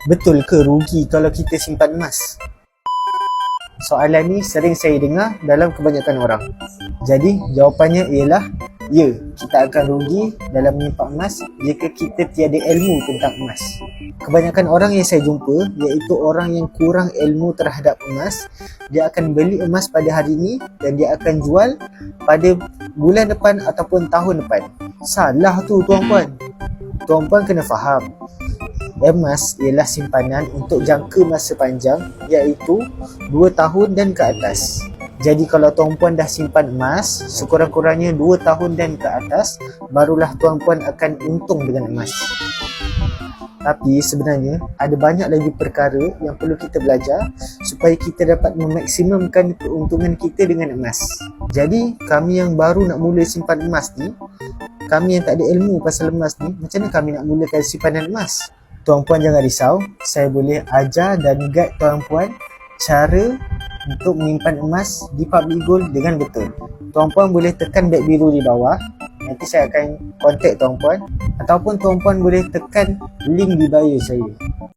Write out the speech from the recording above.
Betul ke rugi kalau kita simpan emas? Soalan ni sering saya dengar dalam kebanyakan orang. Jadi jawapannya ialah ya, kita akan rugi dalam menyimpan emas jika kita tiada ilmu tentang emas. Kebanyakan orang yang saya jumpa iaitu orang yang kurang ilmu terhadap emas. Dia akan beli emas pada hari ini dan dia akan jual pada bulan depan ataupun tahun depan. Salah tu tuan-puan. Tuan-puan kena faham. Emas ialah simpanan untuk jangka masa panjang iaitu 2 tahun dan ke atas. Jadi kalau tuan-puan dah simpan emas sekurang-kurangnya 2 tahun dan ke atas, barulah tuan-puan akan untung dengan emas. Tapi sebenarnya ada banyak lagi perkara yang perlu kita belajar supaya kita dapat memaksimumkan keuntungan kita dengan emas. Jadi kami yang baru nak mula simpan emas ni, kami yang tak ada ilmu pasal emas ni, macam mana kami nak mulakan simpanan emas? Tuan-puan jangan risau, saya boleh ajar dan guide tuan-puan cara untuk menyimpan emas di Public Gold dengan betul. Tuan-puan boleh tekan beg biru di bawah, nanti saya akan contact tuan-puan, ataupun tuan-puan boleh tekan link di bio saya.